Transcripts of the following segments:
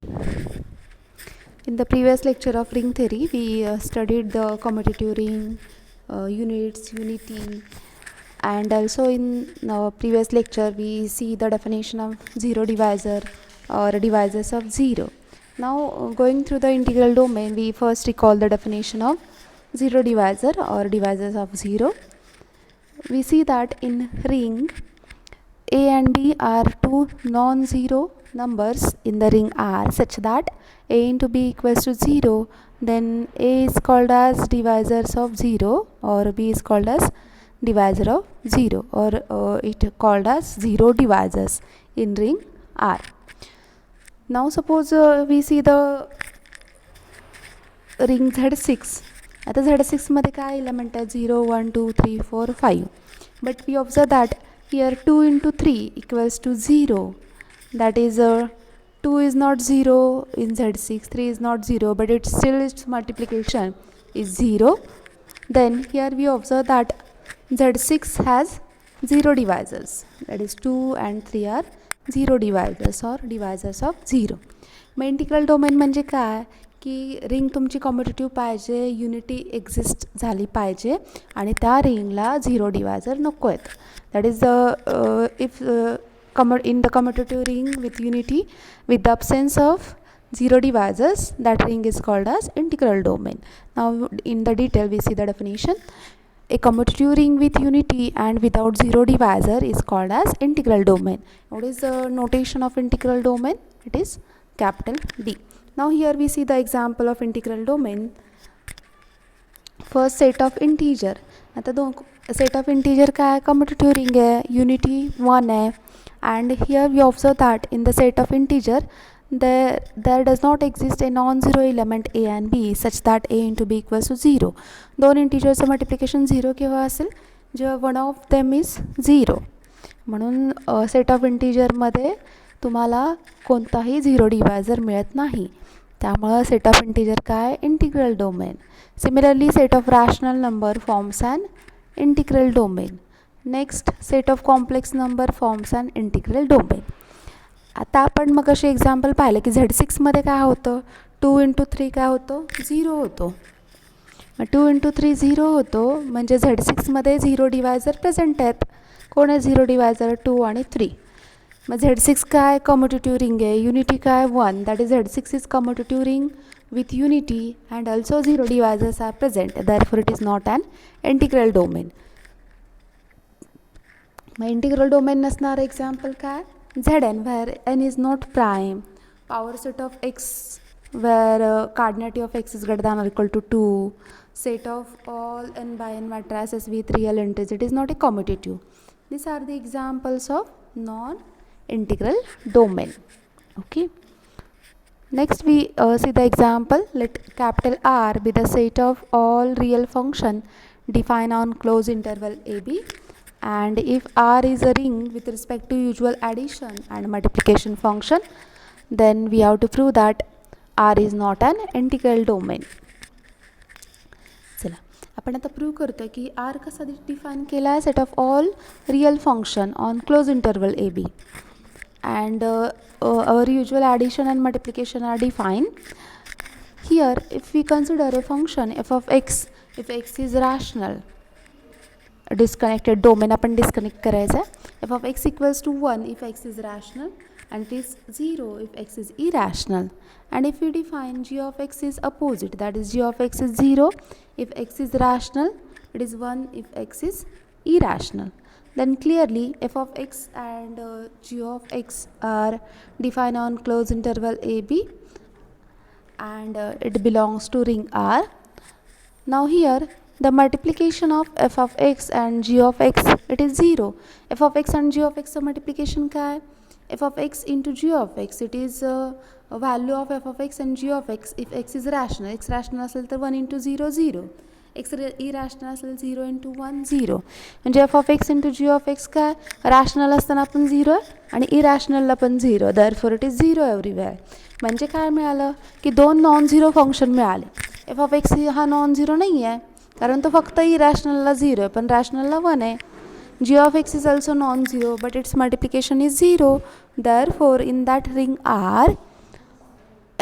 In the previous lecture of ring theory, we studied the commutative ring, units, unity, and also in the previous lecture we see the definition of zero divisor or divisors of zero. Now going through the integral domain, we first recall the definition of zero divisor or divisors of zero. We see that in ring A and B are two non-zero numbers in the ring R such that A into B equals to 0, then A is called as divisors of 0 or B is called as divisor of 0, or it called as zero divisors in ring R. Now suppose we see the ring Z6. आता Z6 मध्ये काय element आहे 0 1 2 3 4 5, but we observe that here 2 into 3 equals to 0. That is 2 is not 0 in Z6, 3 is not 0, but it still its multiplication is 0. Then here we observe that Z6 has 0 divisors, that is 2 and 3 are 0 divisors or divisors of 0. Mug integral domain म्हणजे काय की ring तुमची commutative पाहिजे, unity exist झाली पाहिजे आणि त्या रिंगला 0 divisor नको आहेत. That is the if in the commutative ring with unity with the absence of zero divisors, that ring is called as integral domain. Now in the detail we see the definition. A commutative ring with unity and without zero divisor is called as integral domain. What is the notation of integral domain? It is capital D. Now here we see the example of integral domain. First set of integer. आता दो set of integer काय commutative ring है, unity 1 है, and here we observe that in the set of integer there does not exist a non-zero element a and b such that a into b equals to 0. दोन इंटिजरचं multiplication 0 केव्हा असेल जेव्हा one of them is 0. म्हणून set of इंटिजरमध्ये तुम्हाला कोणताही 0 divisor मिळत नाही, त्यामुळं सेट ऑफ इंटिजर काय integral domain. Similarly set of rational number forms and integral domain. Next set of complex number forms and integral domain. आता आपण मग असे एक्झाम्पल पाहिलं की Z6मध्ये काय होतं 2 into 3 काय होतं 0 होतो. 2 into 3 0 होतो म्हणजे Z6मध्ये 0 डिवायझर प्रेझेंट आहेत. कोण आहे 0 डिवायझर 2 आणि 3. मग Z6 काय कम्युटेटिव्ह रिंग आहे, युनिटी काय 1, that is Z6 is commutative ring with unity and also zero divisors are present, therefore it is not an integral domain. My integral domain नसणार example काय Zn where n is not prime, power set of x where cardinality of x is greater than or equal to 2, set of all n by n matrices with real integers, it is not a commutative. These are the examples of non-integral domain. Okay. Next we see the example. Let capital R be the set of all real function defined on closed interval AB, and if R is a ring with respect to usual addition and multiplication function, then we have to prove that R is not an integral domain. चला आपण आता prove करतो की R कसा define केला आहे set of all real function on close interval AB, and our usual addition and multiplication are defined. Here if we consider a function f of x, if x is rational, disconnected domain आपण disconnect करायचं आहे. f of x equals to 1 if x is rational and it is 0 if x is irrational, and if we define g of x is opposite, that is g of x is 0 if x is rational, it is 1 if x is irrational, then clearly f of x and g of x are defined on closed interval AB, and it belongs to ring R. Now here the multiplication of f of x and g of x, it is 0. f of x and g of x multiplication काय f of x into g of x, it is a value of f of x and g of x if x is rational. x rational असेल तर 1 into 0 0, x irrational असेल 0 into 1 0. म्हणजे f of x into g of x काय rational असताना पण 0 आणि इरॅशनलला पण 0, therefore it is 0 everywhere. म्हणजे काय मिळालं की दोन नॉन झिरो फंक्शन मिळाले. f of x हा नॉन झिरो नाही आहे कारण तो फक्त इरॅशनलला 0 आहे पण रॅशनलला 1 आहे. g of x is also non-zero but its multiplication is 0, therefore in that ring R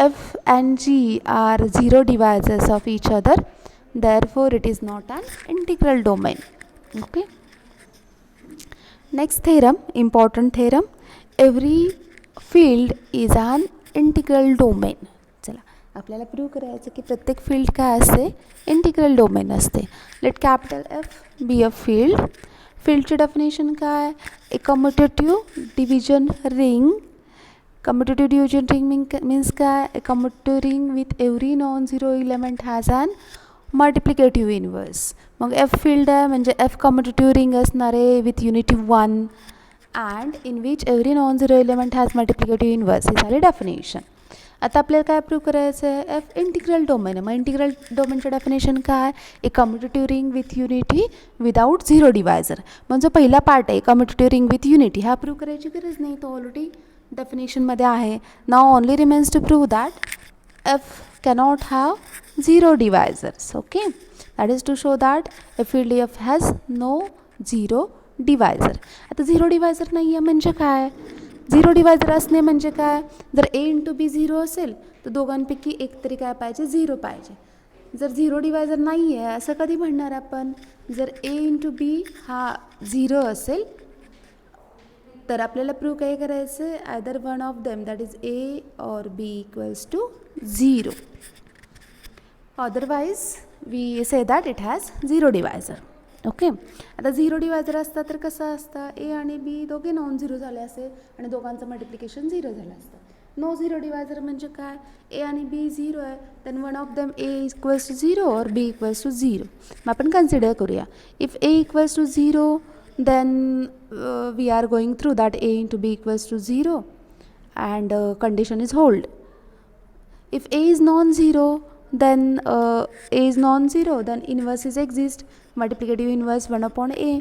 F and G are zero divisors of each other, therefore it is not an integral domain. Okay. Next theorem, important theorem, every field is an integral domain. चला आपल्याला prove करायचं की प्रत्येक field काय असते, integral domain असते. Let capital F be a field. फील्डची definition काय, a commutative division ring. Commutative division ring means काय, a commutative ring with every non zero element has an multiplicative inverse. मग एफ फील्ड आहे म्हणजे F commutative ring असणार आहे with unity 1 and in which every non zero element has multiplicative inverse. ही झाली definition. आता आपल्याला काय प्रूव्ह करायचं आहे, एफ इंटिग्रल डोमेन आहे. मग इंटिग्रल डोमेनचं डेफिनेशन काय, a commutative ring with unity without zero divisor. मग जो पहिला पार्ट आहे कम्युटेटिव्ह रिंग विथ युनिटी, हा प्रूव्ह करायची गरज नाही, तो ऑलरेडी डेफिनेशनमध्ये आहे. Now only remains to prove that F cannot have zero divisors. Okay, that is to show that a field F has no zero divisor. आता zero divisor नाही आहे म्हणजे काय, झिरो डिवायझर असणे म्हणजे काय, जर ए इंटू बी झिरो असेल तर दोघांपैकी एक तरी काय पाहिजे, झिरो पाहिजे. जर झिरो डिवायझर नाही आहे असं कधी म्हणणार आपण, जर ए इंटू बी हा झिरो असेल तर आपल्याला प्रूव्ह काय करायचं आहे, either one of them that is A or B equals to zero. Otherwise we say that it has zero divisor. Okay. आता झिरो डिवायझर असता तर कसं असतं, ए आणि बी दोघे नॉन झिरो झाले असेल आणि दोघांचं मल्टिप्लिकेशन झिरो झालं असतं. नो झिरो डिवायझर म्हणजे काय, ए आणि बी झिरो आहे, then one of them A equals to zero और बी इक्वल्स टू झिरो. मग आपण कन्सिडर करूया, if A equals to zero then we are going through that a into b equals to 0 and condition is hold. If a is non-zero then a is non-zero, then inverse is exist, multiplicative inverse 1 upon a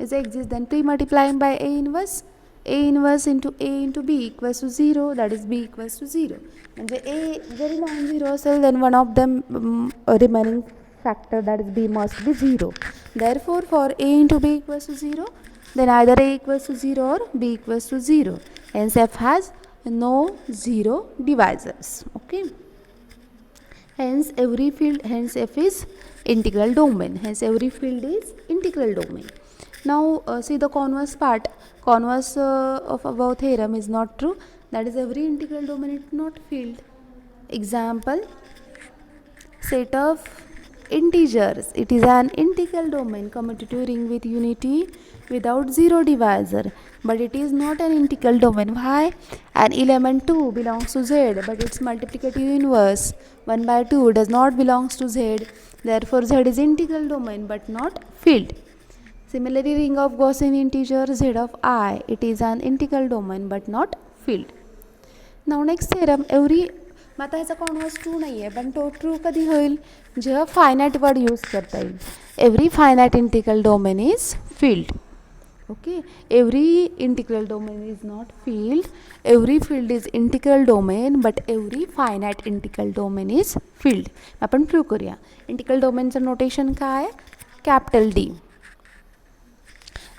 is exist, then pre-multiplying by a inverse into a into b equals to 0, that is b equals to 0. म्हणजे a zari non-zero असेल then one of them remaining factor that is b must be 0. Therefore for a into b equals to 0, then either a equals to 0 or b equals to 0. Hence f has no zero divisors. Okay. Hence every field, hence f is integral domain. Hence every field is integral domain. Now see the converse part. Converse of above theorem is not true. That is every integral domain is not field. Example, set of integers, it is an integral domain commutative ring with unity without zero divisor, but it is not an integral domain. Why? An element 2 belongs to z but its multiplicative inverse 1 by 2 does not belongs to z, therefore z is integral domain but not field. Similarly, ring of Gaussian integer z of I, it is an integral domain but not field. Now next theorem, every, मग आता ह्याचा converse true नाही आहे पण तो true कधी होईल, जेव्हा finite word use करता येईल. Every finite integral domain is field. Okay. Every integral domain is not field. Every field is integral domain but every finite integral domain is field. आपण प्रूव्ह करूया. इंटिग्रल डोमेनचं नोटेशन काय, capital D.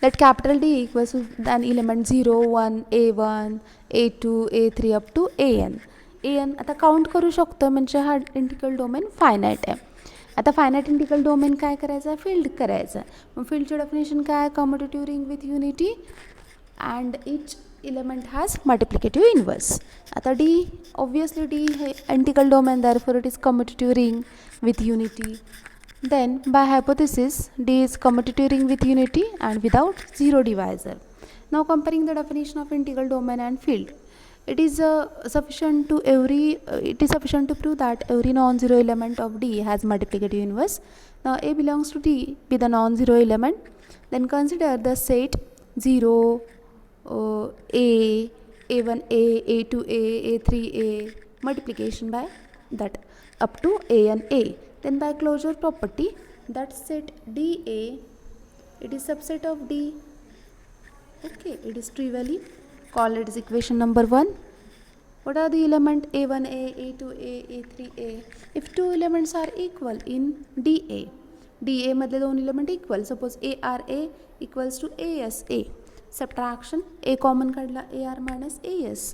Let capital D equals to an element 0, 1, A1, A2, A3 up to AN. AN आता count करू शकतो म्हणजे हा integral domain finite आहे. आता फायनाईट इंटिग्रल डोमेन काय करायचं आहे, फील्ड करायचं आहे. मग फील्डची डेफिनेशन काय, commutative ring with unity and each element has multiplicative inverse. आता डी, ऑब्वियसली डी हे integral domain, therefore it is commutative ring with unity. Then by hypothesis D is commutative ring with unity and without zero divisor. Now comparing the definition of integral domain and field, it is sufficient to prove that every non-zero element of D has multiplicative inverse. Now A belongs to D be the non-zero element. Then consider the set 0, A, A1A, A2A, A3A multiplication by that up to A and A. Then by closure property, that set DA, it is subset of D. Okay, it is trivially call it as equation number 1. What are the element A1A, A2A, A3A? If two elements are equal in DA, DA मधले दोन element equal, suppose ARA equals to ASA. Subtraction, A common काढला, AR minus AS.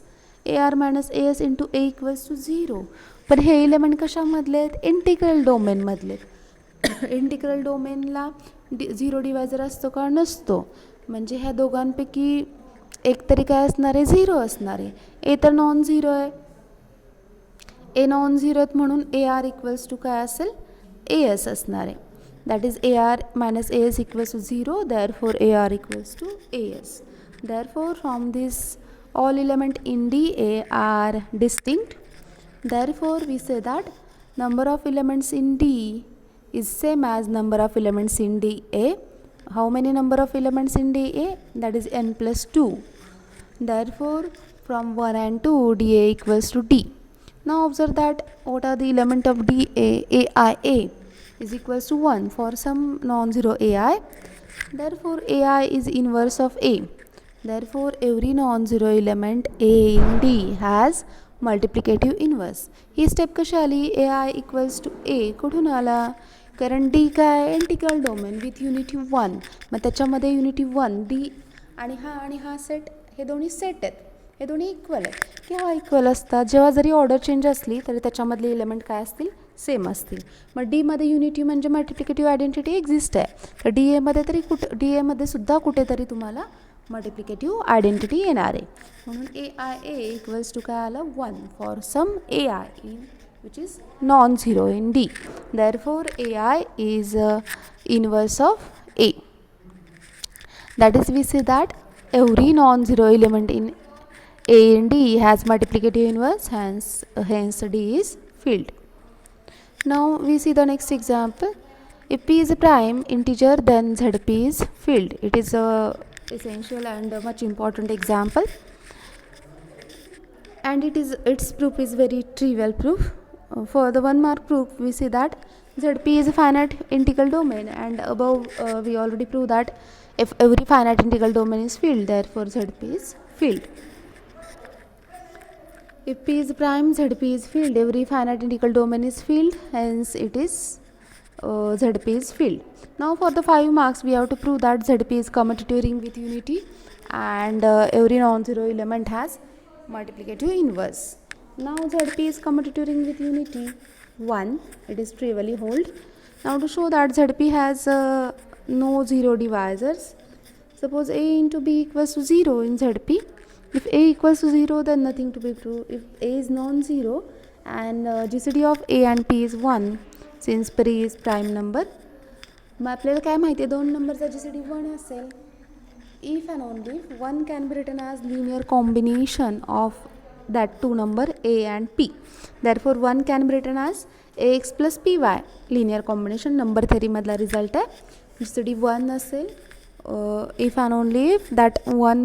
A R minus A S into A equals to 0. पण हे element कशामधले आहेत? Integral डोमेनमधले. Integral डोमेनला 0 divisor असतो का? नसतो. म्हणजे ह्या दोघांपैकी एक तरी काय असणार आहे? 0 असणार आहे. ए तर नॉन झिरो आहे. ए नॉन झिरो आहेत म्हणून ए आर इक्वल्स टू काय असेल? ए एस असणार आहे. That is A R minus A S equals to 0. Therefore A R equals to A S. Therefore from this all element in DA are distinct. Therefore we say that number of elements in D is same as number of elements in DA. How many number of elements in DA? That is n plus 2. Therefore from 1 and 2 DA equals to D. Now observe that what are the element of DA? AIA is equals to 1 for some non-zero AI. Therefore AI is inverse of A. Therefore every non-zero element A in D has multiplicative inverse. He step कशी आली? ए I equals to ए कुठून आला? कारण D काय? Integral domain with unity 1. मग त्याच्यामध्ये unity 1 D आणि हा set, हे दोन्ही सेट आहेत, हे दोन्ही इक्वल आहेत. केव्हा इक्वल असतात? जेव्हा जरी ऑर्डर चेंज असली तरी त्याच्यामधले एलिमेंट काय असतील? सेम असतील. मग डीमध्ये युनिटी म्हणजे मल्टिप्लिकेटिव्ह आयडेंटिटी एक्झिस्ट आहे. तर डी एमध्ये सुद्धा कुठेतरी तुम्हाला मल्टिप्लिकेटिव्ह आयडेंटिटी येणार आहे. म्हणून ए आय ए इक्वल्स टू काय आलं? 1 for some A I in which is non zero in D. Therefore A I is inverse of A. That is we see that every non zero element in A in D has multiplicative inverse, hence D is filled. Now we see the next example. If P is a prime integer, then ZP is filled. It is a essential and a much important example, and its proof is very trivial proof. For the 1 mark proof, we see that ZP is a finite integral domain, and above we already proved that if every finite integral domain is filled, therefore ZP is filled. If P is prime, ZP is filled. Every finite integral domain is filled, hence it is ZP is filled. Now for the 5 marks, we have to prove that ZP is commutative ring with unity, and every non-zero element has multiplicative inverse. Now ZP is commutative ring with unity 1. It is trivially hold. Now to show that ZP has no zero divisors, suppose A into B equals to 0 in ZP. If A equals to 0, then nothing to be proved. If A is non-zero and GCD of A and P is 1, since P is prime number, मग आपल्याला काय माहिती आहे? 2 नंबरचा GCD 1 असेल. If and only if 1 can be written as linear combination of that 2 number A and P. Therefore 1 can be written as AX plus PY. linear combination number theory मधला result आहे. GCD 1 असेल. If and only if that 1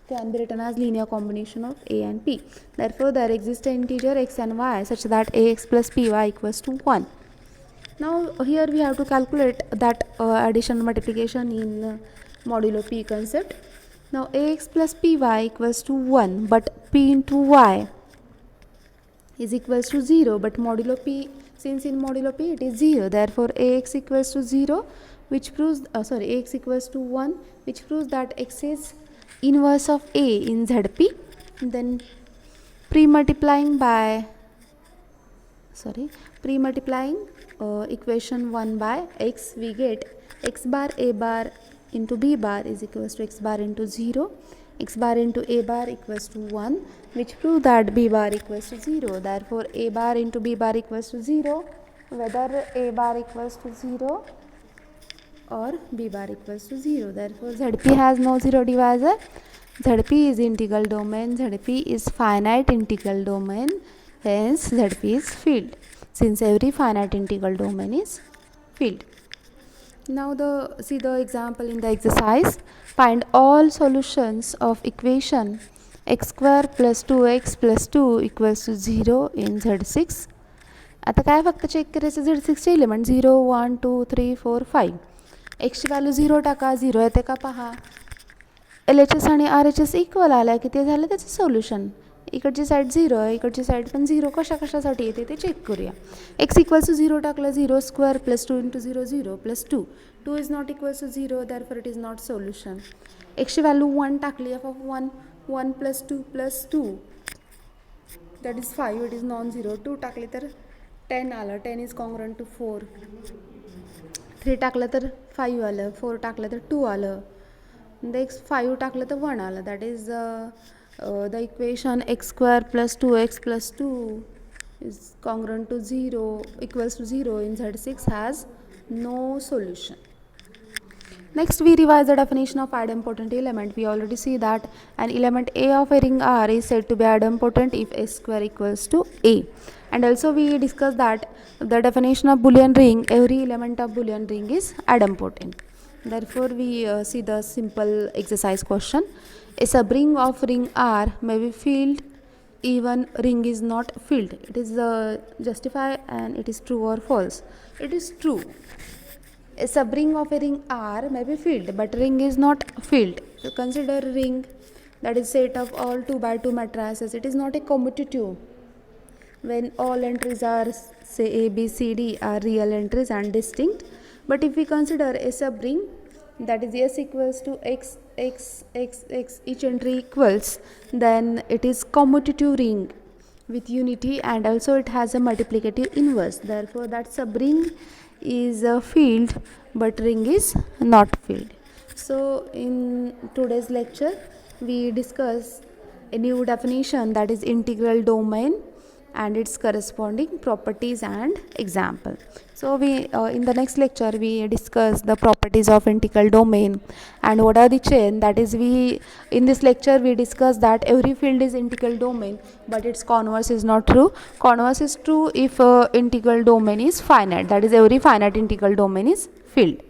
can be written as linear combination of A and P. Therefore there exists an integer x and y such that ax plus py equals to 1. Now here we have to calculate that addition multiplication in modulo P concept. Now ax plus py equals to 1, but P into y is equals to 0, but modulo P, since in modulo P it is 0, therefore ax equals to 0, which proves ax equals to 1, which proves that x is inverse of A in ZP. Then pre-multiplying equation 1 by x, we get x bar A bar into B bar is equals to x bar into 0, x bar into A bar equals to 1, which prove that B bar equals to 0. Therefore A bar into B bar equals to 0, whether A bar equals to 0 or B bar equals to 0. Therefore ZP has no zero divisor. ZP is integral domain. ZP is finite integral domain. Hence ZP is filled, since every finite integral domain is filled. Now see the example in the exercise. Find all solutions of equation x square plus 2x plus 2 equals to 0 in Z6. आता काय फक्त check करायचं Z6 चे element 0 1 2 3 4 5. एक्सची value 0 टाका, 0 येते का पहा. LHS आणि RHS इक्वल आला की ते झालं त्याचं सोल्युशन. इकडची साईड 0 आहे, इकडची साईड पण 0. कशासाठी येते ते चेक करूया. एक्स इक्वल्स टू 0 टाकलं, 0 square plus 2 into 0 0 plus 2. 2 is not equals to 0, therefore it is not solution. एक्सची व्हॅल्यू 1 टाकली, f of 1 1 plus 2 plus 2 that is 5, it is non-zero. 2 टाकले तर 10 आलं, 10 is congruent to 4. 3 टाकलं तर 5 आलं, 4 टाकलं तर 2 आलं, next 5 टाकलं तर 1 आलं. That is the equation x square plus 2x plus 2 is congruent to 0 equals to 0 in Z6 has no solution. Next, we revise the definition of idempotent element. We already see that an element A of a ring R is said to be idempotent if S square equals to A. And also we discussed that the definition of Boolean ring, every element of Boolean ring is idempotent. Therefore, we see the simple exercise question. A subring of ring R may be filled even ring is not filled. It is justify and it is true or false. It is true. A subring of a ring R may be filled, but ring is not filled. So consider ring, that is set of all 2 by 2 matrices. It is not a commutative. When all entries are, say, A, B, C, D are real entries and distinct. But if we consider a subring, that is S equals to X, X, X, X, each entry equals, then it is commutative ring with unity, and also it has a multiplicative inverse. Therefore, that subring is a field but ring is not filled. So in today's lecture we discuss a new definition, that is integral domain and its corresponding properties and example. So we in the next lecture we discuss the properties of integral domain and what are the chain. That is, we in this lecture we discuss that every field is integral domain but its converse is not true. Converse is true if integral domain is finite, that is every finite integral domain is filled.